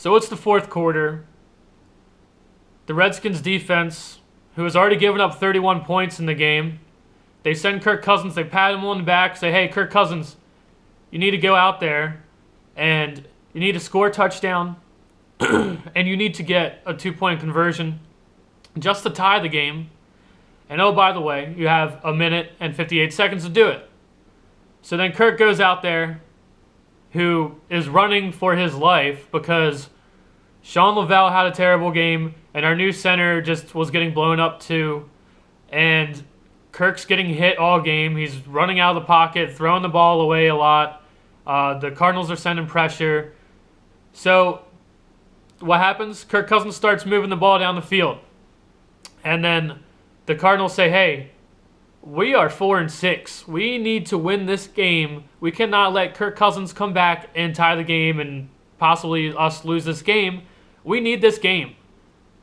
So it's the fourth quarter. The Redskins defense, who has already given up 31 points in the game, they send Kirk Cousins, they pat him on the back, say, hey, Kirk Cousins, you need to go out there and you need to score a touchdown and you need to get a 2-point conversion just to tie the game. And oh, by the way, you have a minute and 58 seconds to do it. So then Kirk goes out there, who is running for his life because Sean Lavelle had a terrible game and our new center just was getting blown up too. And Kirk's getting hit all game. He's running out of the pocket, throwing the ball away a lot. The Cardinals are sending pressure. So what happens? Kirk Cousins starts moving the ball down the field. And then the Cardinals say, hey, we are 4-6. We need to win this game. We cannot let Kirk Cousins come back and tie the game and possibly us lose this game. We need this game.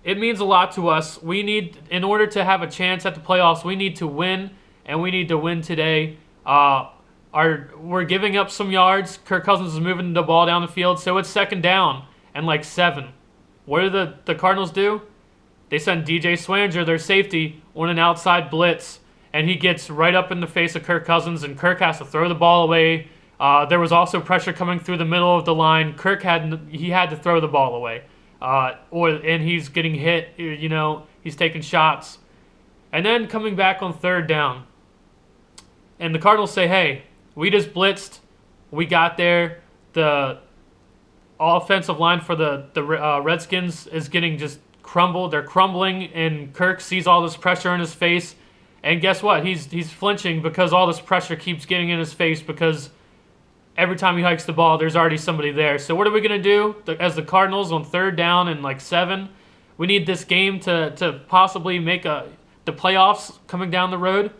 It means a lot to us. We need, in order to have a chance at the playoffs, we need to win, and we need to win today. We're giving up some yards. Kirk Cousins is moving the ball down the field, so it's second down and like 7. What do the Cardinals do? They send DJ Swanger, their safety, on an outside blitz, and he gets right up in the face of Kirk Cousins, and Kirk has to throw the ball away. There was also pressure coming through the middle of the line. Kirk had to throw the ball away. And he's getting hit, he's taking shots. And then coming back on third down. And the Cardinals say, hey, we just blitzed. We got there. The offensive line for the Redskins is getting just crumbled. They're crumbling, and Kirk sees all this pressure in his face. And guess what? He's flinching because all this pressure keeps getting in his face because every time he hikes the ball, there's already somebody there. So what are we going to do as the Cardinals on third down and like 7? We need this game to possibly make the playoffs coming down the road.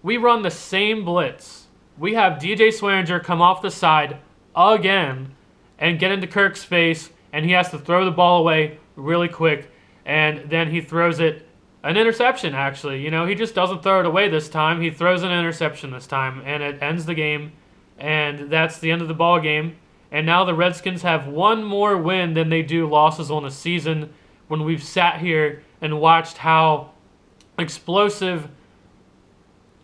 We run the same blitz. We have DJ Swanger come off the side again and get into Kirk's face, and he has to throw the ball away really quick, and then he throws it. An interception, actually. He just doesn't throw it away this time. He throws an interception this time, and it ends the game. And that's the end of the ball game. And now the Redskins have one more win than they do losses on the season, when we've sat here and watched how explosive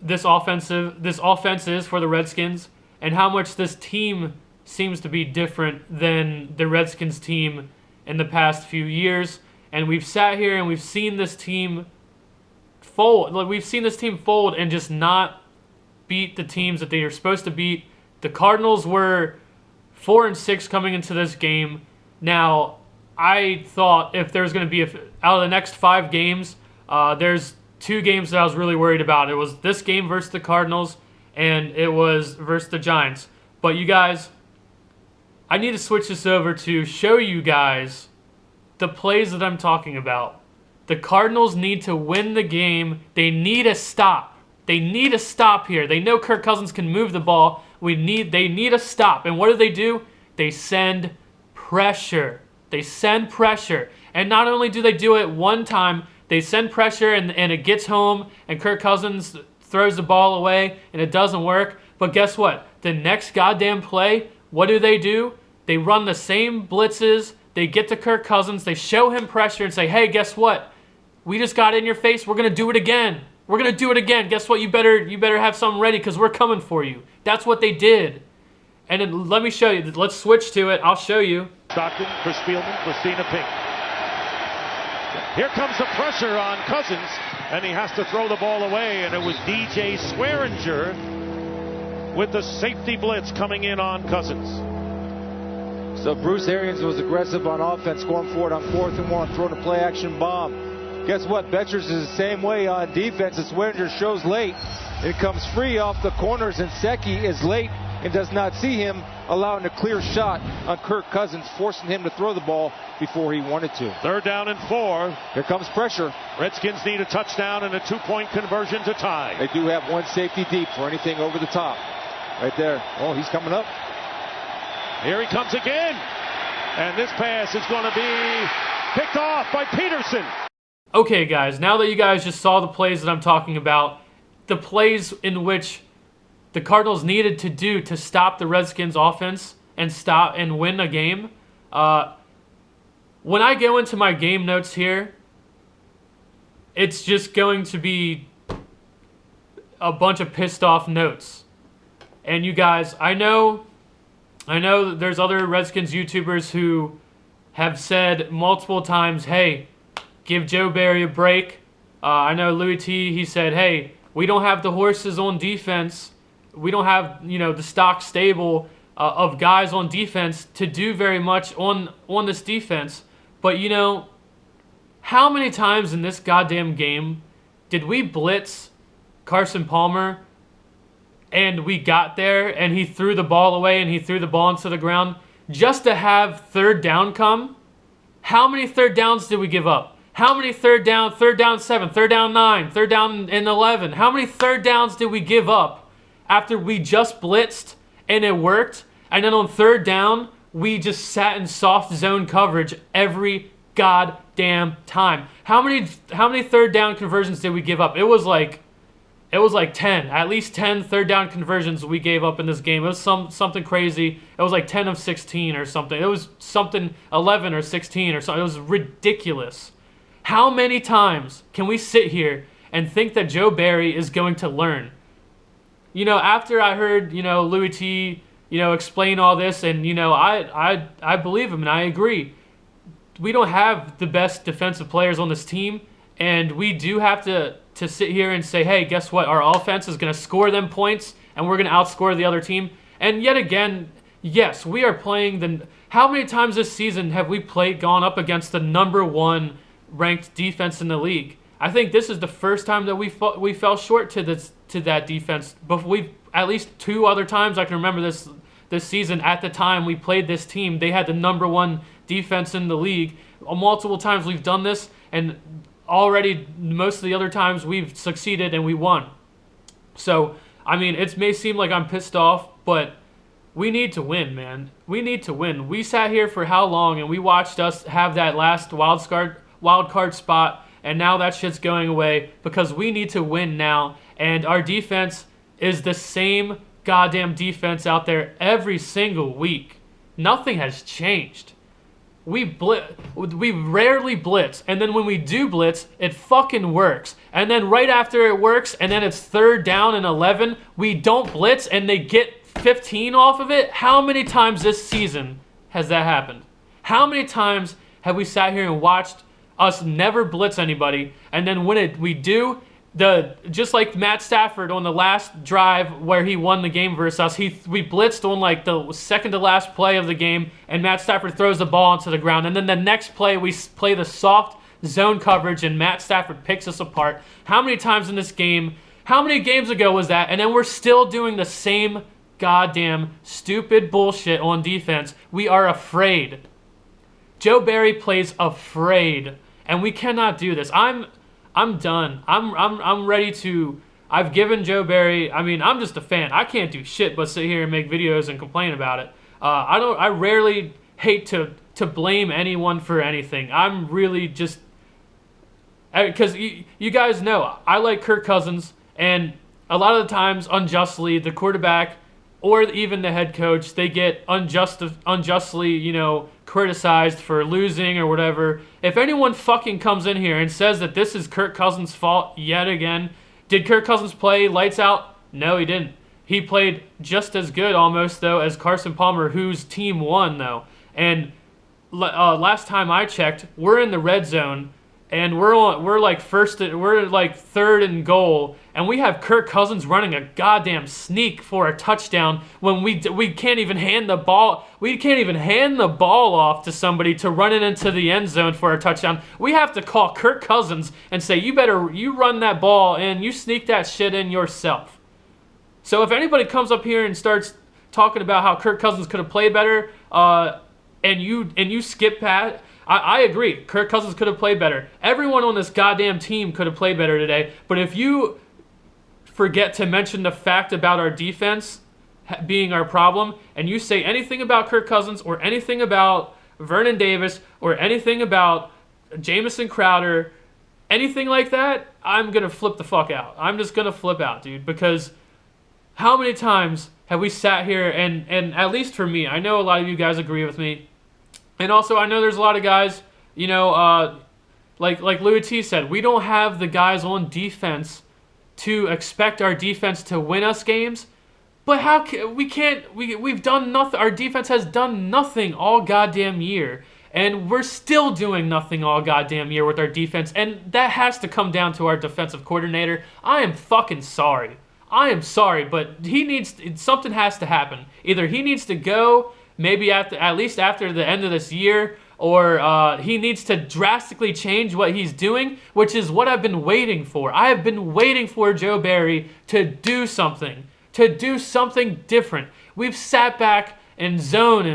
this offense is for the Redskins, and how much this team seems to be different than the Redskins team in the past few years. And we've sat here and we've seen this team fold. We've seen this team fold and just not beat the teams that they are supposed to beat. The Cardinals were 4-6 coming into this game. Now, I thought if there's going to be out of the next 5 games, there's 2 games that I was really worried about. It was this game versus the Cardinals, and it was versus the Giants. But you guys, I need to switch this over to show you guys the plays that I'm talking about. The Cardinals need to win the game. They need a stop. They need a stop here. They know Kirk Cousins can move the ball. They need a stop. And what do? They send pressure. They send pressure. And not only do they do it one time, they send pressure and it gets home, and Kirk Cousins throws the ball away and it doesn't work. But guess what? The next goddamn play, what do? They run the same blitzes. They get to Kirk Cousins. They show him pressure and say, hey, guess what? We just got in your face. We're going to do it again. We're going to do it again. Guess what? You better have something ready because we're coming for you. That's what they did. And then let me show you. Let's switch to it. I'll show you. Stockton for Spielman, Christina Pink. Here comes the pressure on Cousins, and he has to throw the ball away, and it was DJ Swearinger with the safety blitz coming in on Cousins. So Bruce Arians was aggressive on offense, going for it on 4th and 1, throwing a play-action bomb. Guess what? Betchers is the same way on defense. As Swearinger shows late. It comes free off the corners, and Secchi is late and does not see him, allowing a clear shot on Kirk Cousins, forcing him to throw the ball before he wanted to. 3rd down and 4. Here comes pressure. Redskins need a touchdown and a 2-point conversion to tie. They do have one safety deep for anything over the top. Right there. Oh, he's coming up. Here he comes again. And this pass is going to be picked off by Peterson. Okay, guys, now that you guys just saw the plays that I'm talking about, the plays in which the Cardinals needed to do to stop the Redskins offense and win a game, when I go into my game notes here, it's just going to be a bunch of pissed off notes. And you guys, I know that there's other Redskins YouTubers who have said multiple times, hey, give Joe Barry a break. I know Louis T, he said, hey, we don't have the horses on defense. We don't have, the stock stable of guys on defense to do very much on this defense. But, how many times in this goddamn game did we blitz Carson Palmer and we got there and he threw the ball away and he threw the ball into the ground just to have third down come? How many third downs did we give up? How many third down 7, third down 9, third down and 11? How many third downs did we give up after we just blitzed and it worked? And then on third down, we just sat in soft zone coverage every goddamn time. How many third down conversions did we give up? It was like 10, at least 10 third down conversions we gave up in this game. It was something crazy. It was like 10 of 16 or something. It was something 11 or 16 or something. It was ridiculous. How many times can we sit here and think that Joe Barry is going to learn? After I heard, Louis T, explain all this, and, I believe him and I agree. We don't have the best defensive players on this team, and we do have to sit here and say, hey, guess what? Our offense is going to score them points, and we're going to outscore the other team. And yet again, yes, we are playing how many times this season have we gone up against the #1 ranked defense in the league? I think this is the first time that we fell short to that defense. But we've at least 2 other times I can remember this season. At the time we played this team, they had the #1 defense in the league. Multiple times we've done this, and already most of the other times we've succeeded and we won. So, it may seem like I'm pissed off, but we need to win, man. We need to win. We sat here for how long, and we watched us have that last wild card spot, and now that shit's going away because we need to win now. And our defense is the same goddamn defense out there every single week. Nothing has changed. We rarely blitz, and then when we do blitz, it fucking works. And then right after it works, and then it's third down and 11, we don't blitz, and they get 15 off of it. How many times this season has that happened? How many times have we sat here and watched us never blitz anybody, and then when we do, just like Matt Stafford on the last drive where he won the game versus us, we blitzed on like the second to last play of the game, and Matt Stafford throws the ball onto the ground, and then the next play we play the soft zone coverage and Matt Stafford picks us apart. How many times in this game, how many games ago was that? And then we're still doing the same goddamn stupid bullshit on defense. We are afraid. Joe Barry plays afraid, and we cannot do this. I'm done. I'm ready to. I've given Joe Barry. I'm just a fan. I can't do shit but sit here and make videos and complain about it. I rarely hate to blame anyone for anything. I'm really just because you guys know I like Kirk Cousins, and a lot of the times unjustly the quarterback or even the head coach, they get unjustly, criticized for losing or whatever. If anyone fucking comes in here and says that this is Kirk Cousins' fault yet again, did Kirk Cousins play lights out? No, he didn't. He played just as good almost, though, as Carson Palmer, whose team won, though. And last time I checked, we're in the red zone, and we're like third and goal, and we have Kirk Cousins running a goddamn sneak for a touchdown when we can't even hand the ball. We can't even hand the ball off to somebody to run it into the end zone for a touchdown. We have to call Kirk Cousins and say, you run that ball and you sneak that shit in yourself. So if anybody comes up here and starts talking about how Kirk Cousins could have played better, and you skip past. I agree. Kirk Cousins could have played better. Everyone on this goddamn team could have played better today. But if you forget to mention the fact about our defense being our problem, and you say anything about Kirk Cousins or anything about Vernon Davis or anything about Jamison Crowder, anything like that, I'm going to flip the fuck out. I'm just going to flip out, dude. Because how many times have we sat here and at least for me, I know a lot of you guys agree with me. And also, I know there's a lot of guys You know, like Louis T said, we don't have the guys on defense to expect our defense to win us games. But how can we've done nothing. Our defense has done nothing all goddamn year. And we're still doing nothing all goddamn year with our defense. And that has to come down to our defensive coordinator. I am fucking sorry. I am sorry, but something has to happen. Either he needs to go, maybe at least after the end of this year, or he needs to drastically change what he's doing, which is what I've been waiting for. I have been waiting for Joe Barry to do something different. We've sat back and zone.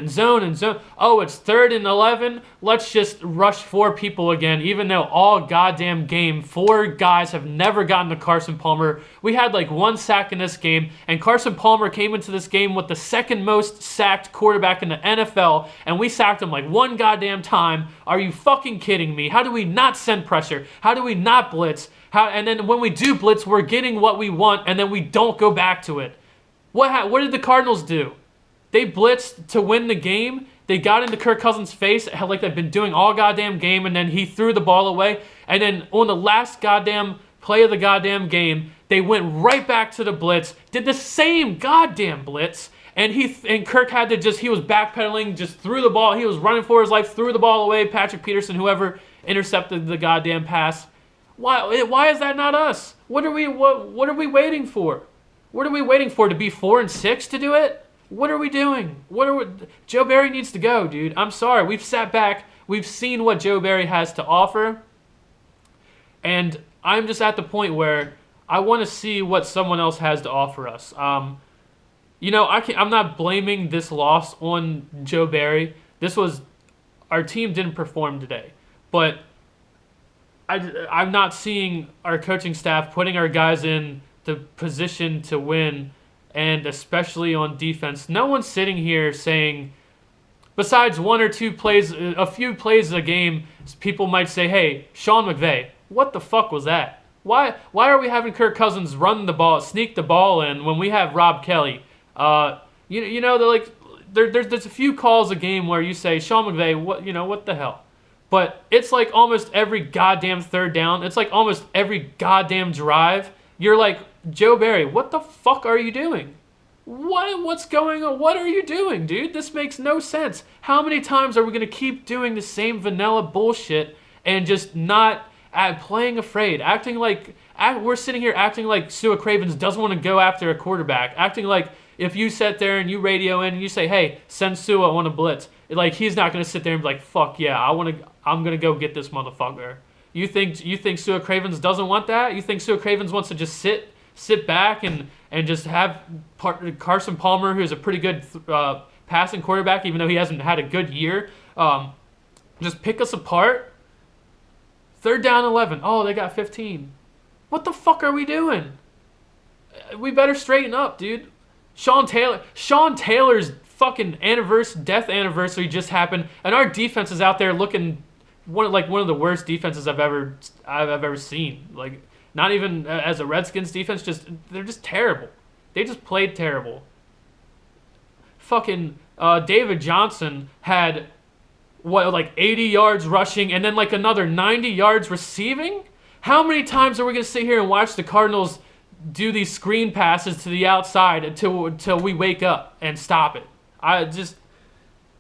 Oh, it's 3rd and 11. Let's just rush 4 people again, even though all goddamn game 4 guys have never gotten to Carson Palmer. We had like 1 sack in this game, and Carson Palmer came into this game with the 2nd most sacked quarterback in the NFL, and we sacked him like 1 goddamn time. Are you fucking kidding me? How do we not send pressure? How do we not blitz? And then when we do blitz, we're getting what we want, and then we don't go back to it. What did the Cardinals do? They blitzed to win the game. They got into Kirk Cousins' face like they've been doing all goddamn game, and then he threw the ball away. And then on the last goddamn play of the goddamn game, they went right back to the blitz, did the same goddamn blitz, and Kirk had to he was backpedaling, just threw the ball. He was running for his life, threw the ball away. Patrick Peterson, whoever intercepted the goddamn pass. Why is that not us? What are we waiting for? What are we waiting for, to be 4-6 to do it? What are we doing? Joe Barry needs to go, dude. I'm sorry. We've sat back. We've seen what Joe Barry has to offer. And I'm just at the point where I want to see what someone else has to offer us. You know, I'm not blaming this loss on Joe Barry. Our team didn't perform today. But I'm not seeing our coaching staff putting our guys in the position to win. And especially on defense, no one's sitting here saying, besides 1 or 2 plays, a few plays a game, people might say, hey, Sean McVay, what the fuck was that? Why are we having Kirk Cousins run the ball, sneak the ball in when we have Rob Kelly? You know, there's a few calls a game where you say, Sean McVay, what the hell? But it's like almost every goddamn 3rd down. It's like almost every goddamn drive. You're like, Joe Barry, what the fuck are you doing? What's going on? What are you doing, dude? This makes no sense. How many times are we going to keep doing the same vanilla bullshit and just not playing afraid? We're sitting here acting like Sua Cravens doesn't want to go after a quarterback. Acting like if you sit there and you radio in and you say, hey, send Sua on a blitz, like he's not going to sit there and be like, fuck yeah, I'm going to go get this motherfucker. You think Sua Cravens doesn't want that? You think Sua Cravens wants to just sit back and just have Carson Palmer, who's a pretty good passing quarterback, even though he hasn't had a good year, just pick us apart? 3rd down 11. Oh, they got 15. What the fuck are we doing? We better straighten up, dude. Sean Taylor's fucking death anniversary just happened, and our defense is out there looking one of the worst defenses I've ever seen. Like, not even as a Redskins defense, they're just terrible. They just played terrible. Fucking David Johnson had 80 yards rushing and then like another 90 yards receiving? How many times are we going to sit here and watch the Cardinals do these screen passes to the outside until we wake up and stop it?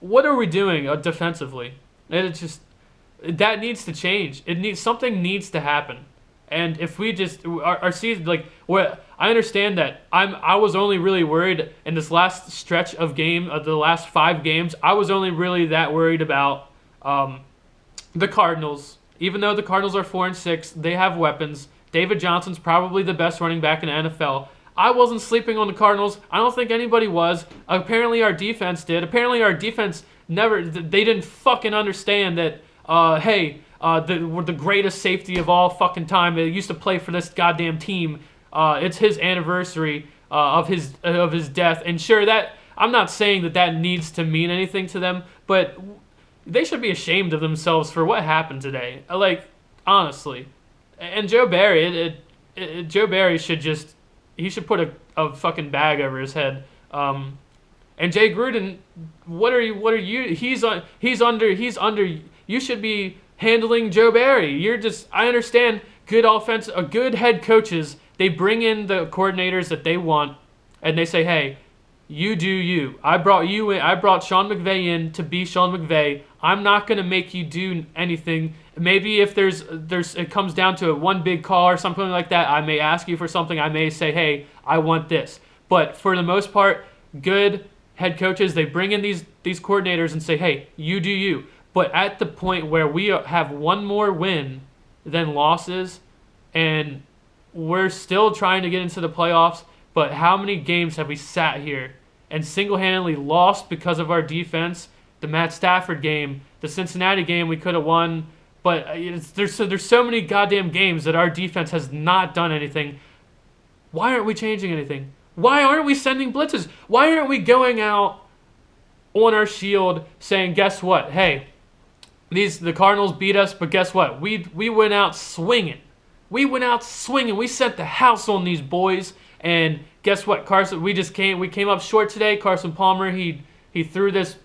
What are we doing defensively? That needs to change. Something needs to happen. And if we just our season, I understand that I was only really worried in this last stretch of the last 5 games. I was only really that worried about the Cardinals. Even though the Cardinals are 4-6, they have weapons. David Johnson's probably the best running back in the NFL. I wasn't sleeping on the Cardinals. I don't think anybody was. Apparently our defense did. Apparently our defense they didn't fucking understand that. We're the greatest safety of all fucking time. They used to play for this goddamn team. It's his anniversary of his death. And sure, that I'm not saying that needs to mean anything to them, but they should be ashamed of themselves for what happened today. Honestly. And Joe Barry, Joe Barry should put a fucking bag over his head. And Jay Gruden, what are you? He's under. You should be handling Joe Barry. I understand good head coaches, they bring in the coordinators that they want, and they say, hey, you do you. I brought Sean McVay in to be Sean McVay. I'm not going to make you do anything. Maybe if it comes down to one big call or something like that, I may ask you for something. I may say, hey, I want this. But for the most part, good head coaches, they bring in these coordinators and say, hey, you do you. But at the point where we have one more win than losses, and we're still trying to get into the playoffs, but how many games have we sat here and single-handedly lost because of our defense? The Matt Stafford game, the Cincinnati game we could have won, but there's so many goddamn games that our defense has not done anything. Why aren't we changing anything? Why aren't we sending blitzes? Why aren't we going out on our shield saying, guess what? Hey, the Cardinals beat us, but guess what? We went out swinging. We went out swinging. We set the house on these boys, and guess what? We came up short today. Carson Palmer, he threw this,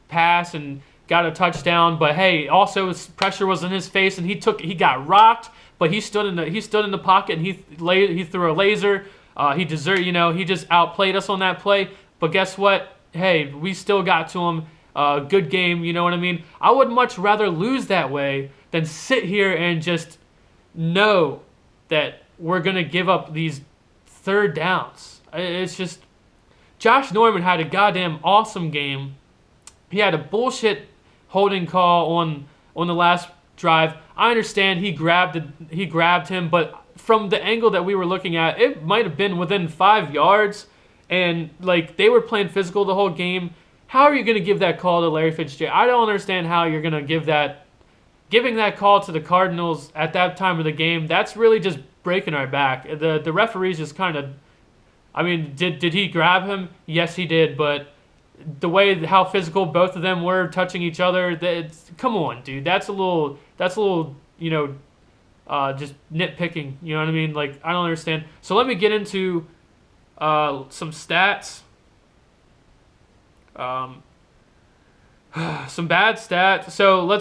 pass and got a touchdown, but hey, also his pressure was in his face, and he got rocked, but he stood in the pocket and he threw a laser. He just outplayed us on that play. But guess what? Hey, we still got to him. Good game, you know what I mean? I would much rather lose that way than sit here and just know that we're going to give up these third downs. It's just, Josh Norman had a goddamn awesome game. He had a bullshit holding call on the last drive. I understand he grabbed him, but from the angle that we were looking at, it might have been within 5 yards, and they were playing physical the whole game. How are you going to give that call to Larry Fitzgerald? I don't understand how you're going to giving that call to the Cardinals at that time of the game. That's really just breaking our back. The referees just kind of, did he grab him? Yes, he did, but the way how physical both of them were touching each other, come on, dude. That's a little, just nitpicking. You know what I mean? I don't understand. So let me get into some stats. Some bad stats. So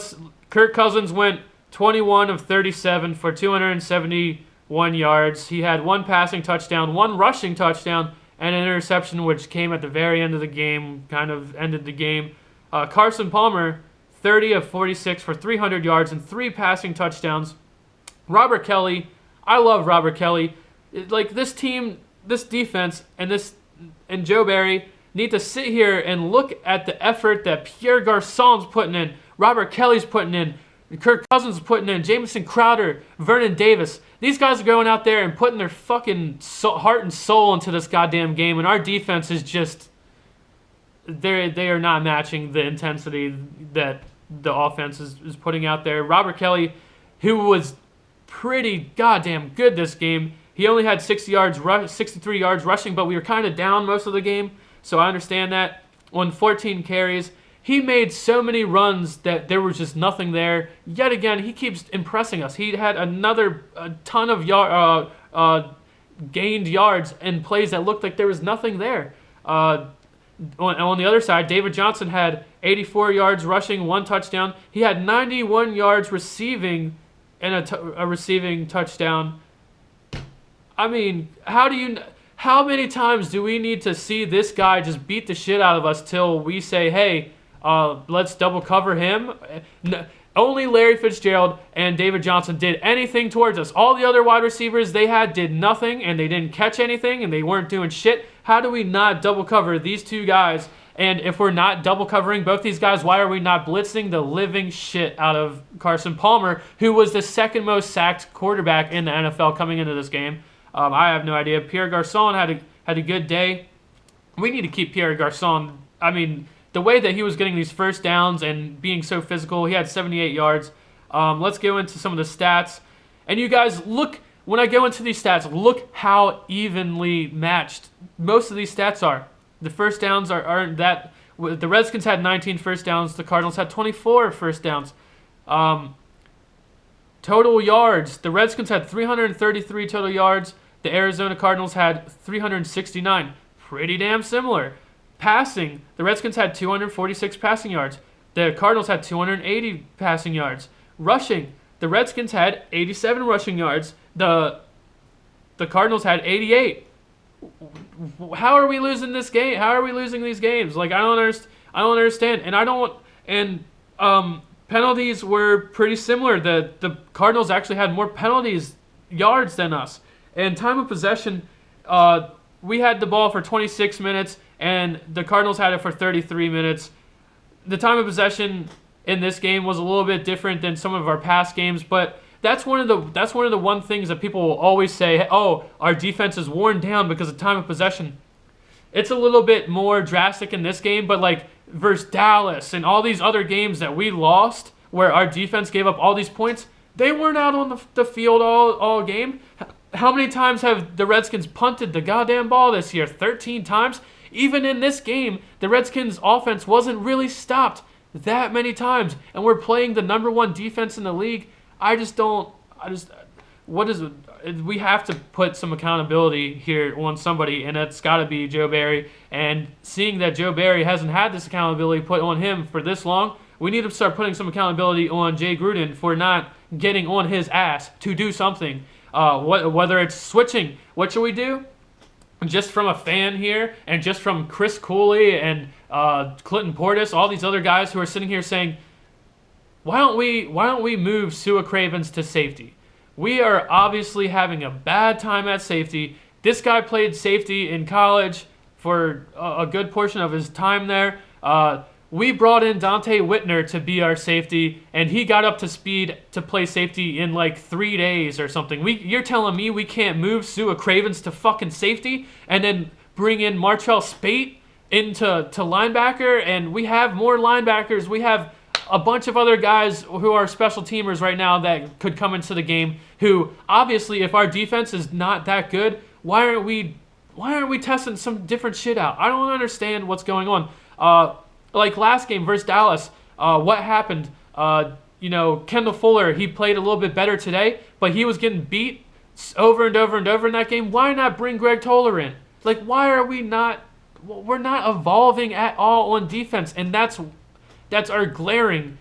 Kirk Cousins went 21 of 37 for 271 yards. He had one passing touchdown, one rushing touchdown, and an interception, which came at the very end of the game, kind of ended the game. Carson Palmer, 30 of 46 for 300 yards and 3 passing touchdowns. Robert Kelly, I love Robert Kelly. This team, this defense, and Joe Barry need to sit here and look at the effort that Pierre Garçon's putting in, Robert Kelly's putting in, Kirk Cousins is putting in, Jamison Crowder, Vernon Davis. These guys are going out there and putting their fucking heart and soul into this goddamn game, and our defense is just, they are not matching the intensity that the offense is putting out there. Robert Kelly, who was pretty goddamn good this game, he only had 63 yards rushing, but we were kind of down most of the game, so I understand that. On 14 carries, he made so many runs that there was just nothing there. Yet again, he keeps impressing us. He had a ton of gained yards and plays that looked like there was nothing there. On the other side, David Johnson had 84 yards rushing, 1 touchdown. He had 91 yards receiving and a receiving touchdown. How many times do we need to see this guy just beat the shit out of us till we say, hey, let's double cover him? Only Larry Fitzgerald and David Johnson did anything towards us. All the other wide receivers they had did nothing, and they didn't catch anything, and they weren't doing shit. How do we not double cover these two guys? And if we're not double covering both these guys, why are we not blitzing the living shit out of Carson Palmer, who was the second most sacked quarterback in the NFL coming into this game? I have no idea. Pierre Garçon had a good day. We need to keep Pierre Garçon. The way that he was getting these first downs and being so physical, he had 78 yards. Let's go into some of the stats. And you guys, look, when I go into these stats, look how evenly matched most of these stats are. The first downs aren't that. The Redskins had 19 first downs. The Cardinals had 24 first downs. Total yards. The Redskins had 333 total yards. The Arizona Cardinals had 369. Pretty damn similar. Passing. The Redskins had 246 passing yards. The Cardinals had 280 passing yards. rushing. The Redskins had 87 rushing yards. The Cardinals had 88. How are we losing this game? How are we losing these games? Like, I don't understand. And penalties were pretty similar. The Cardinals actually had more penalties yards than us. And time of possession, we had the ball for 26 minutes, and the Cardinals had it for 33 minutes. The time of possession in this game was a little bit different than some of our past games, but that's one of the one things that people will always say, oh, our defense is worn down because of time of possession. It's a little bit more drastic in this game, but like versus Dallas and all these other games that we lost where our defense gave up all these points, they weren't out on the field all game. How many times have the Redskins punted the goddamn ball this year? 13 times? Even in this game, the Redskins offense wasn't really stopped that many times, and we're playing the #1 defense in the league. We have to put some accountability here on somebody, and that's got to be Joe Barry. And seeing that Joe Barry hasn't had this accountability put on him for this long, we need to start putting some accountability on Jay Gruden for not getting on his ass to do something. Whether it's switching, what should we do? Just from a fan here, and just from Chris Cooley and Clinton Portis, all these other guys who are sitting here saying, why don't we move Sua Cravens to safety? We are obviously having a bad time at safety. This guy played safety in college for a good portion of his time there. We brought in Dante Whitner to be our safety, and he got up to speed to play safety in like 3 days or something. You're telling me we can't move Sua Cravens to fucking safety and then bring in Martrell Spate into linebacker, and we have more linebackers. We have a bunch of other guys who are special teamers right now that could come into the game who, obviously, if our defense is not that good, why aren't we testing some different shit out? I don't understand what's going on. Like last game versus Dallas, what happened? Kendall Fuller, he played a little bit better today, but he was getting beat over and over and over in that game. Why not bring Greg Toller in? Like, why are we're not evolving at all on defense, and that's our glaring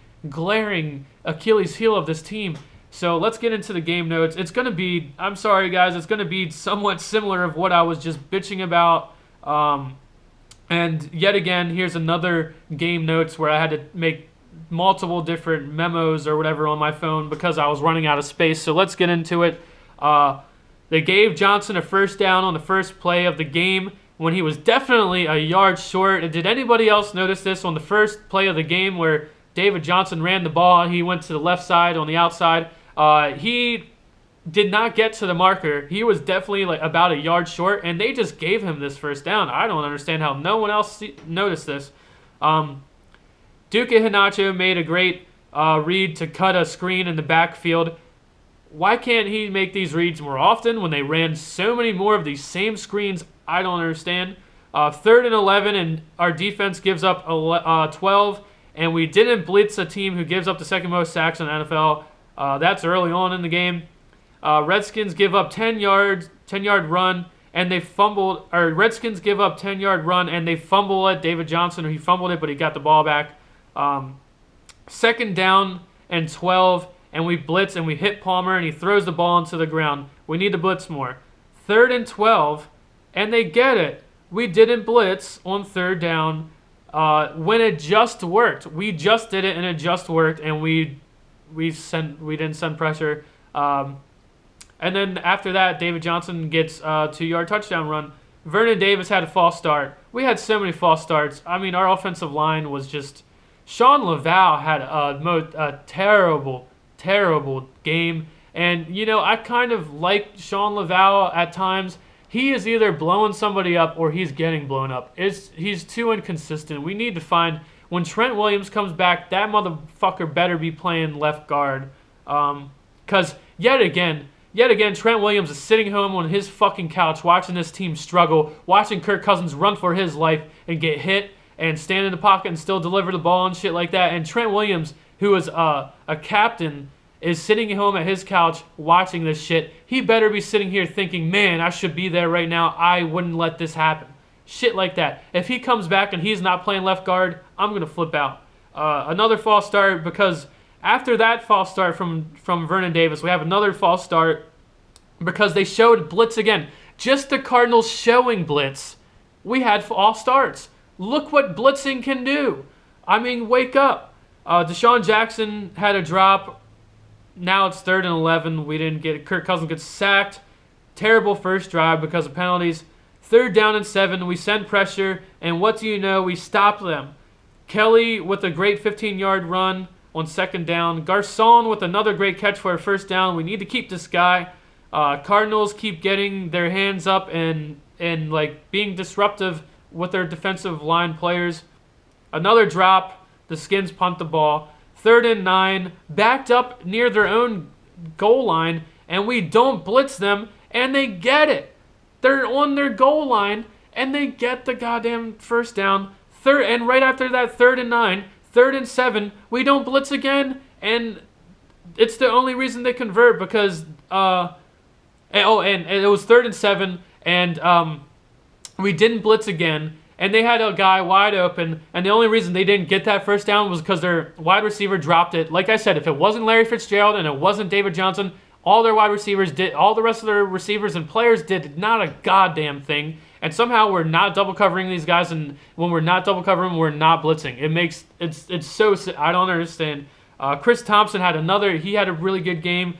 Achilles heel of this team. So let's get into the game notes. It's going to be, I'm sorry guys, it's going to be somewhat similar of what I was just bitching about. And yet again, here's another game notes where I had to make multiple different memos or whatever on my phone because I was running out of space. So let's get into it. They gave Johnson a first down on the first play of the game when he was definitely a yard short. Did anybody else notice this on the first play of the game where David Johnson ran the ball and he went to the left side on the outside? He did not get to the marker. He was definitely like about a yard short, and they just gave him this first down. I don't understand how no one else noticed this. Duke Hinacho made a great read to cut a screen in the backfield. Why can't he make these reads more often when they ran so many more of these same screens? I don't understand. 3rd and 11, and our defense gives up 12, and we didn't blitz a team who gives up the second most sacks in the NFL. That's early on in the game. Redskins give up 10-yard run, and they fumbled. Or Redskins give up 10-yard run, and they fumble at David Johnson, or he fumbled it, but he got the ball back. 2nd down and 12, and we blitz, and we hit Palmer, and he throws the ball into the ground. We need to blitz more. 3rd and 12, and they get it. We didn't blitz on 3rd down when it just worked. We just did it, and it just worked, and we didn't send pressure. And then after that, David Johnson gets a 2-yard touchdown run. Vernon Davis had a false start. We had so many false starts. I mean, our offensive line was just... Sean Laval had a terrible game. And, I kind of like Sean Laval at times. He is either blowing somebody up or he's getting blown up. He's too inconsistent. We need to find... When Trent Williams comes back, that motherfucker better be playing left guard. Because yet again, Trent Williams is sitting home on his fucking couch watching this team struggle, watching Kirk Cousins run for his life and get hit and stand in the pocket and still deliver the ball and shit like that. And Trent Williams, who is a captain, is sitting home at his couch watching this shit. He better be sitting here thinking, man, I should be there right now. I wouldn't let this happen. Shit like that. If he comes back and he's not playing left guard, I'm going to flip out. Another false start because After that false start from Vernon Davis, we have another false start because they showed blitz again. Just the Cardinals showing blitz, we had false starts. Look what blitzing can do. I mean, wake up. Deshaun Jackson had a drop. Now it's 3rd and 11. We didn't get it. Kirk Cousins gets sacked. Terrible first drive because of penalties. 3rd down and 7. We send pressure, and what do you know? We stop them. Kelly with a great 15-yard run on 2nd down. Garcon with another great catch for a 1st down. We need to keep this guy. Cardinals keep getting their hands up and like being disruptive with their defensive line players. Another drop. The Skins punt the ball. 3rd and 9. Backed up near their own goal line, and we don't blitz them, and they get it. They're on their goal line, and they get the goddamn 1st down. And right after that, 3rd and 9, 3rd and 7, we don't blitz again, and it's the only reason they convert because and it was 3rd and 7, and we didn't blitz again, and they had a guy wide open, and the only reason they didn't get that 1st down was because their wide receiver dropped it. Like I said, if it wasn't Larry Fitzgerald and it wasn't David Johnson, all their wide receivers did, all the rest of their receivers and players did not a goddamn thing. And somehow we're not double covering these guys, and when we're not double covering, we're not blitzing. It's so, I don't understand. Chris Thompson had he had a really good game.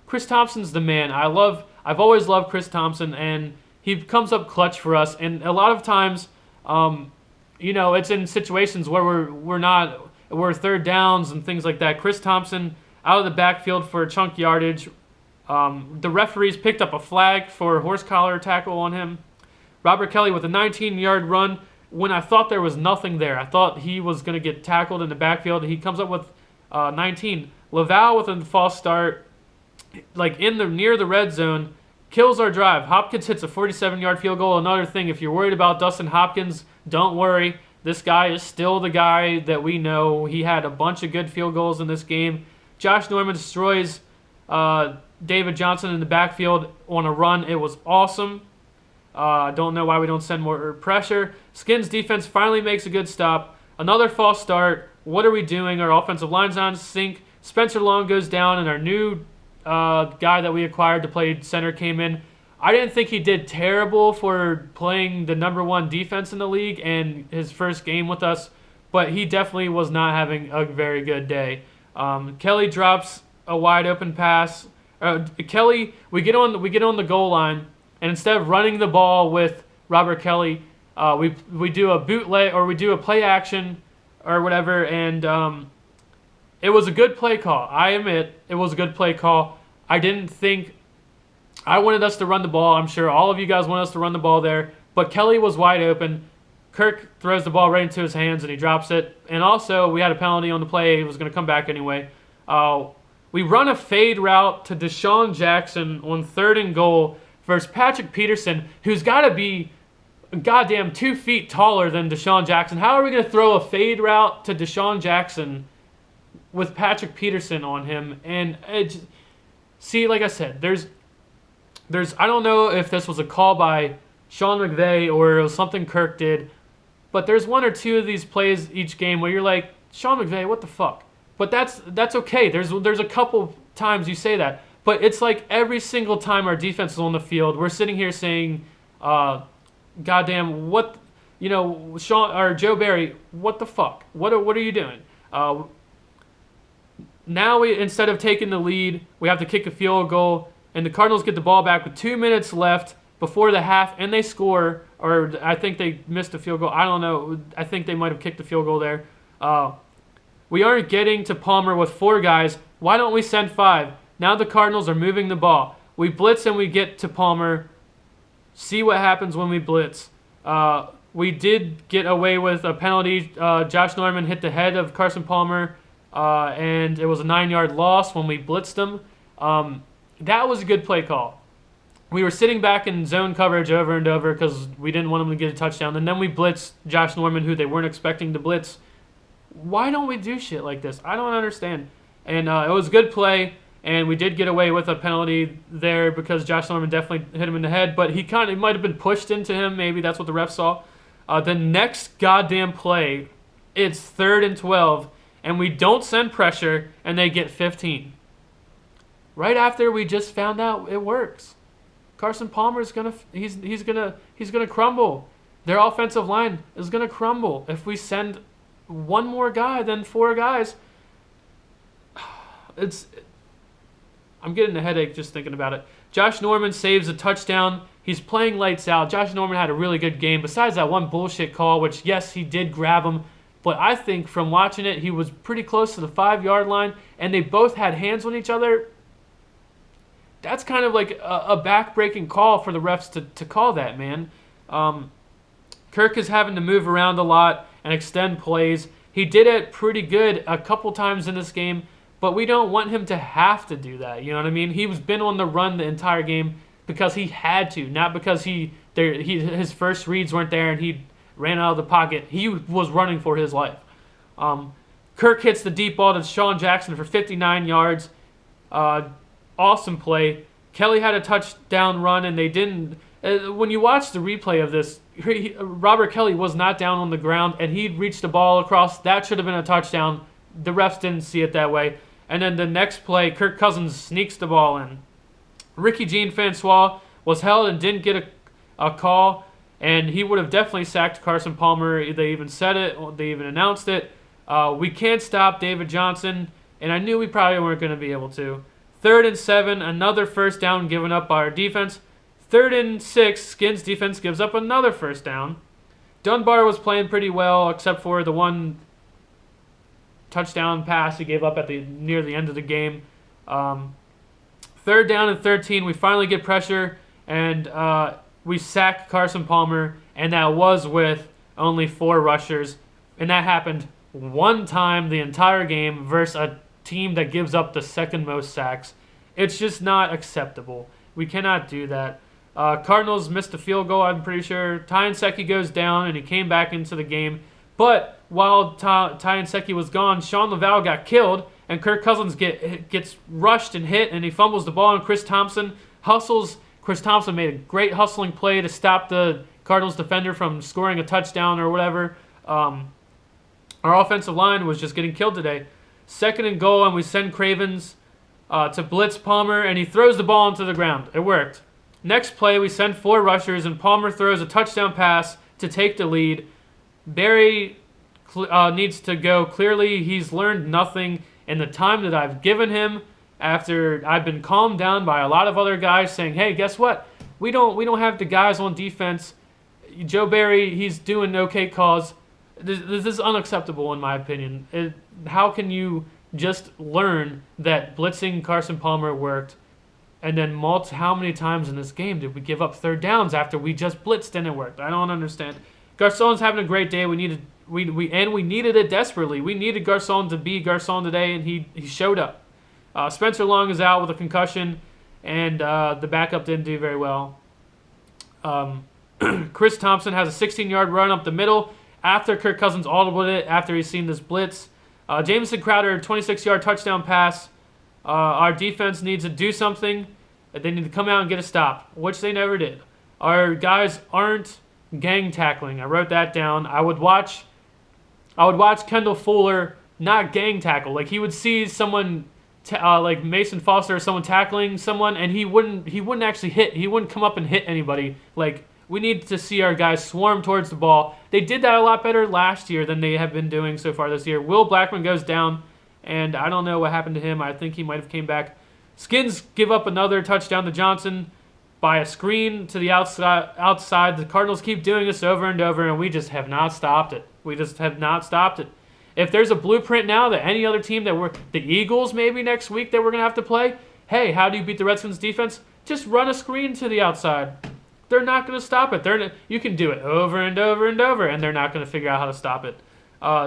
Chris Thompson's the man. I've always loved Chris Thompson, and he comes up clutch for us. And a lot of times, it's in situations where we're 3rd downs and things like that. Chris Thompson out of the backfield for chunk yardage. The referees picked up a flag for horse collar tackle on him. Robert Kelly with a 19-yard run when I thought there was nothing there. I thought he was going to get tackled in the backfield. He comes up with 19. Laval with a false start, like near the red zone, kills our drive. Hopkins hits a 47-yard field goal. Another thing, if you're worried about Dustin Hopkins, don't worry. This guy is still the guy that we know. He had a bunch of good field goals in this game. Josh Norman destroys David Johnson in the backfield on a run. It was awesome. Don't know why we don't send more pressure. Skins defense finally makes a good stop. Another false start. What are we doing? Our offensive line's on sync. Spencer Long goes down, and our new guy that we acquired to play center came in. I didn't think he did terrible for playing the #1 defense in the league and his first game with us, but he definitely was not having a very good day. Kelly drops a wide open pass. Kelly, we get on the goal line, and instead of running the ball with Robert Kelly, we do a bootleg or we do a play action or whatever, and it was a good play call. I admit it was a good play call. I didn't think I wanted us to run the ball. I'm sure all of you guys want us to run the ball there, but Kelly was wide open. Kirk throws the ball right into his hands, and he drops it. And also, we had a penalty on the play. He was going to come back anyway. We run a fade route to Deshaun Jackson on 3rd and goal versus Patrick Peterson, who's got to be goddamn 2 feet taller than Deshaun Jackson. How are we going to throw a fade route to Deshaun Jackson with Patrick Peterson on him? And see, like I said, there's I don't know if this was a call by Sean McVay or it was something Kirk did, but there's 1 or 2 of these plays each game where you're like, Sean McVay, what the fuck? But that's okay. There's a couple times you say that, but it's like every single time our defense is on the field, we're sitting here saying, goddamn, what, Sean or Joe Barry, what the fuck? What are you doing? Now instead of taking the lead, we have to kick a field goal, and the Cardinals get the ball back with 2 minutes left before the half, and they score. Or I think they missed a field goal. I don't know. I think they might have kicked a field goal there. We aren't getting to Palmer with 4 guys. Why don't we send 5? Now the Cardinals are moving the ball. We blitz and we get to Palmer. See what happens when we blitz. We did get away with a penalty. Josh Norman hit the head of Carson Palmer, and it was a 9-yard loss when we blitzed him. That was a good play call. We were sitting back in zone coverage over and over because we didn't want him to get a touchdown. And then we blitzed Josh Norman, who they weren't expecting to blitz. Why don't we do shit like this? I don't understand. And it was a good play, and we did get away with a penalty there because Josh Norman definitely hit him in the head. But he might have been pushed into him. Maybe that's what the ref saw. The next goddamn play, it's 3rd and 12, and we don't send pressure, and they get 15. Right after we just found out it works. Carson Palmer is he's gonna crumble. Their offensive line is gonna crumble if we send one more guy than 4 guys. I'm getting a headache just thinking about it. Josh Norman saves a touchdown. He's playing lights out. Josh Norman had a really good game. Besides that one bullshit call, which, yes, he did grab him. But I think from watching it, he was pretty close to the 5-yard line, and they both had hands on each other. That's kind of like a back-breaking call for the refs to call that, man. Kirk is having to move around a lot and extend plays. He did it pretty good a couple times in this game, but we don't want him to have to do that. You know what I mean? He was been on the run the entire game because he had to, not because his first reads weren't there and he ran out of the pocket. He was running for his life. Kirk hits the deep ball to Sean Jackson for 59 yards. Awesome play. Kelly had a touchdown run, and they didn't. When you watch the replay of this, Robert Kelly was not down on the ground, and he reached the ball across. That should have been a touchdown. The refs didn't see it that way. And then the next play, Kirk Cousins sneaks the ball in. Ricky Jean-Francois was held and didn't get a call, and he would have definitely sacked Carson Palmer. They even said it. They even announced it. We can't stop David Johnson, and I knew we probably weren't going to be able to. 3rd and 7, another first down given up by our defense. 3rd and 6, Skins' defense gives up another first down. Dunbar was playing pretty well, except for the one touchdown pass he gave up at near the end of the game. 3rd down and 13, we finally get pressure, and we sack Carson Palmer, and that was with only 4 rushers. And that happened one time the entire game versus a team that gives up the 2nd most sacks. It's just not acceptable. We cannot do that. Cardinals missed a field goal, I'm pretty sure. Ty Nsekhe goes down, and he came back into the game. But while Ty Nsekhe was gone, Sean Laval got killed, and Kirk Cousins gets rushed and hit, and he fumbles the ball, and Chris Thompson hustles. Chris Thompson made a great hustling play to stop the Cardinals defender from scoring a touchdown or whatever. Our offensive line was just getting killed today. 2nd and goal, and we send Cravens to blitz Palmer, and he throws the ball into the ground. It worked. Next play, we send 4 rushers, and Palmer throws a touchdown pass to take the lead. Barry needs to go. Clearly, he's learned nothing in the time that I've given him after I've been calmed down by a lot of other guys saying, hey, guess what? We don't have the guys on defense. Joe Barry, he's doing okay calls. This is unacceptable in my opinion. How can you just learn that blitzing Carson Palmer worked, and then how many times in this game did we give up 3rd downs after we just blitzed and it worked? I don't understand. Garcon's having a great day. We needed it desperately. We needed Garcon to be Garcon today, and he showed up. Spencer Long is out with a concussion, and the backup didn't do very well. Chris Thompson has a 16-yard run up the middle after Kirk Cousins audibled it after he's seen this blitz. Jamison Crowder, 26-yard touchdown pass. Our defense needs to do something. They need to come out and get a stop, which they never did. Our guys aren't gang tackling. I wrote that down. I would watch Kendall Fuller not gang tackle. Like, he would see someone like Mason Foster or someone tackling someone, and he wouldn't actually hit. He wouldn't come up and hit anybody. Like, we need to see our guys swarm towards the ball. They did that a lot better last year than they have been doing so far this year. Will Blackman goes down, and I don't know what happened to him. I think he might have came back. Skins give up another touchdown to Johnson by a screen to the outside. The Cardinals keep doing this over and over, and we just have not stopped it. We just have not stopped it. If there's a blueprint now that any other team the Eagles maybe next week that we're going to have to play, hey, how do you beat the Redskins defense? Just run a screen to the outside. They're not going to stop it. You can do it over and over and over, and they're not going to figure out how to stop it.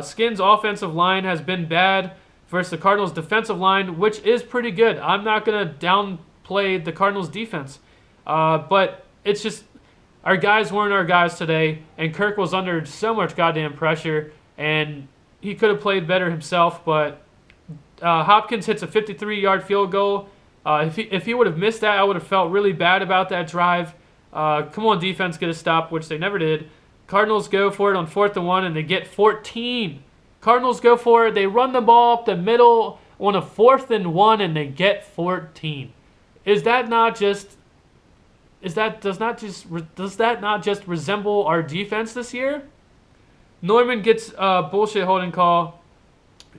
Skins' offensive line has been bad versus the Cardinals' defensive line, which is pretty good. I'm not going to downplay the Cardinals' defense. But it's just our guys weren't our guys today, and Kirk was under so much goddamn pressure, and he could have played better himself, but Hopkins hits a 53-yard field goal. If he would have missed that, I would have felt really bad about that drive. Come on, defense, get a stop, which they never did. Cardinals go for it on 4th and 1, and they get 14. Cardinals go for it. They run the ball up the middle on a 4th and 1, and they get 14. Does that not just resemble our defense this year? Norman gets a bullshit holding call.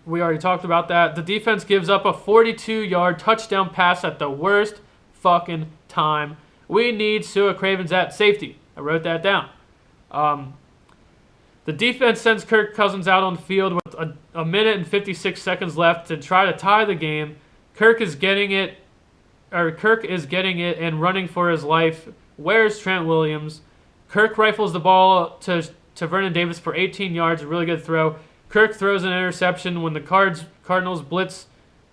We already talked about that. The defense gives up a 42-yard touchdown pass at the worst fucking time. We need Sua Cravens at safety. I wrote that down. The defense sends Kirk Cousins out on the field with a minute and 56 seconds left to try to tie the game. Kirk is getting it and running for his life. Where's Trent Williams? Kirk rifles the ball to Vernon Davis for 18 yards, a really good throw. Kirk throws an interception when the Cardinals blitz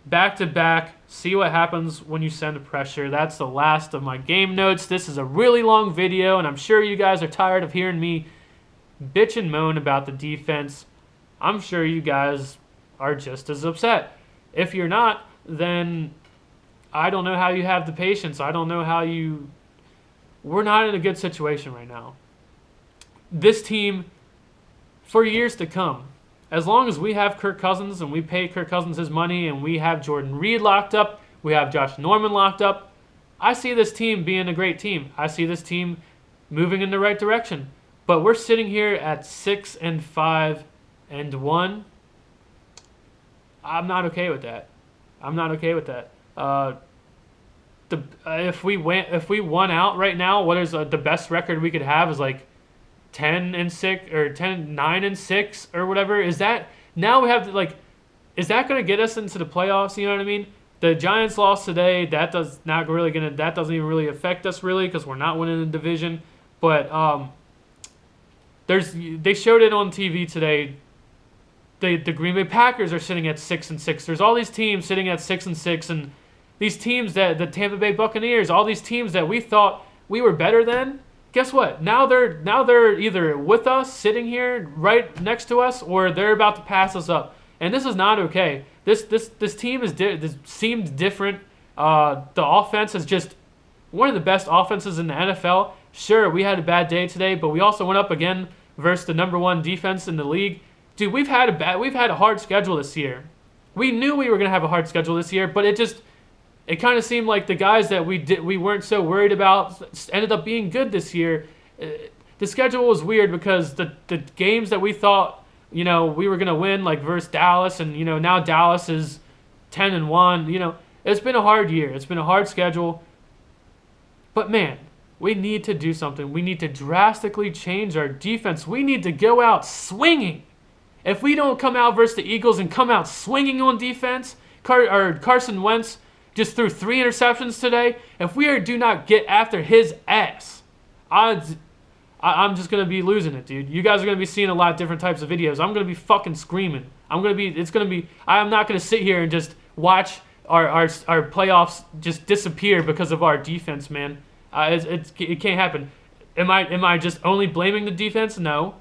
back-to-back. See what happens when you send pressure. That's the last of my game notes. This is a really long video, and I'm sure you guys are tired of hearing me bitch and moan about the defense. I'm sure you guys are just as upset. If you're not, then I don't know how you have the patience. I don't know how you... We're not in a good situation right now. This team, for years to come, as long as we have Kirk Cousins and we pay Kirk Cousins his money and we have Jordan Reed locked up, we have Josh Norman locked up, I see this team being a great team. I see this team moving in the right direction. But we're sitting here at 6-5-1. I'm not okay with that. I'm not okay with that. If we won out right now, what is the best record we could have is like 10-6 or 9-6 or whatever. Is that now we have to like? Is that going to get us into the playoffs? You know what I mean? The Giants lost today. That doesn't even really affect us really because we're not winning the division. But they showed it on TV today. The Green Bay Packers are sitting at 6-6. There's all these teams sitting at 6-6, and these teams that the Tampa Bay Buccaneers, all these teams that we thought we were better than. Guess what? Now they're either with us, sitting here right next to us, or they're about to pass us up. And this is not okay. This team seemed different. The offense is just one of the best offenses in the NFL. Sure, we had a bad day today, but we also went up again versus the #1 defense in the league. Dude, we've had a hard schedule this year. We knew we were gonna have a hard schedule this year, but it kind of seemed like the guys that we weren't so worried about ended up being good this year. The schedule was weird because the games that we thought we were gonna win, like versus Dallas, and now Dallas is 10-1. It's been a hard year. It's been a hard schedule. But man, we need to do something. We need to drastically change our defense. We need to go out swinging. If we don't come out versus the Eagles and come out swinging on defense, Carson Wentz just threw 3 interceptions today. If we do not get after his ass, I'm just going to be losing it, dude. You guys are going to be seeing a lot of different types of videos. I'm going to be fucking screaming. I'm not going to sit here and just watch our playoffs just disappear because of our defense, man. It can't happen. Am I just only blaming the defense? No.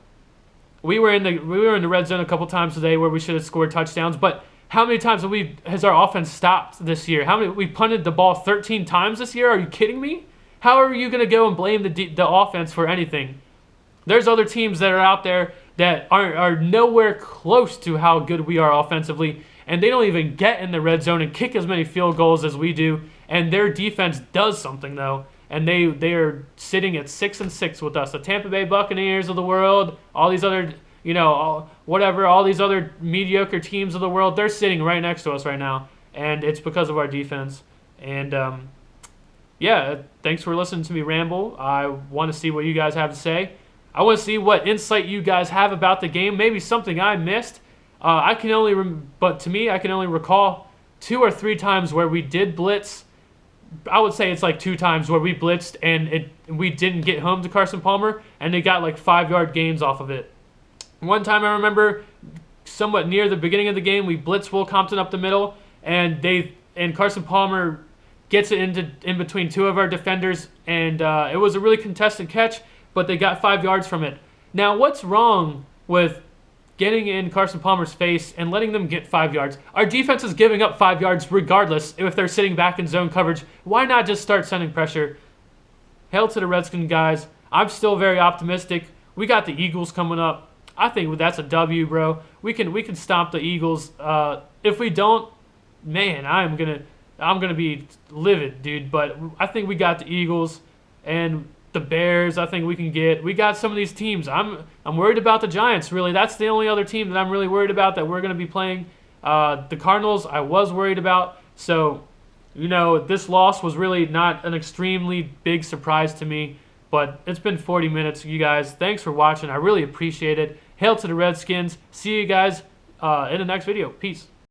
We were in the red zone a couple times today where we should have scored touchdowns, but how many times has our offense stopped this year? We punted the ball 13 times this year? Are you kidding me? How are you going to go and blame the offense for anything? There's other teams that are out there that are nowhere close to how good we are offensively, and they don't even get in the red zone and kick as many field goals as we do, and their defense does something though. And they are sitting at 6-6 with us. The Tampa Bay Buccaneers of the world, all these other, all these other mediocre teams of the world, they're sitting right next to us right now. And it's because of our defense. And, thanks for listening to me ramble. I want to see what you guys have to say. I want to see what insight you guys have about the game. Maybe something I missed. But to me, I can only recall 2 or 3 times where we did blitz. I would say it's like 2 times where we blitzed and we didn't get home to Carson Palmer, and they got like 5-yard gains off of it. One time I remember, somewhat near the beginning of the game, we blitzed Will Compton up the middle, and Carson Palmer gets it in between 2 of our defenders, and it was a really contested catch, but they got 5 yards from it. Now, what's wrong with getting in Carson Palmer's face and letting them get 5 yards? Our defense is giving up 5 yards regardless if they're sitting back in zone coverage. Why not just start sending pressure? Hail to the Redskins, guys. I'm still very optimistic. We got the Eagles coming up. I think that's a W, bro. We can stomp the Eagles. If we don't, man, I'm gonna be livid, dude. But I think we got the Eagles and the Bears. I think we got some of these teams. I'm worried about the Giants. Really, that's the only other team that I'm really worried about that we're gonna be playing. The Cardinals, I was worried about. So, this loss was really not an extremely big surprise to me. But it's been 40 minutes, you guys. Thanks for watching. I really appreciate it. Hail to the Redskins. See you guys in the next video. Peace.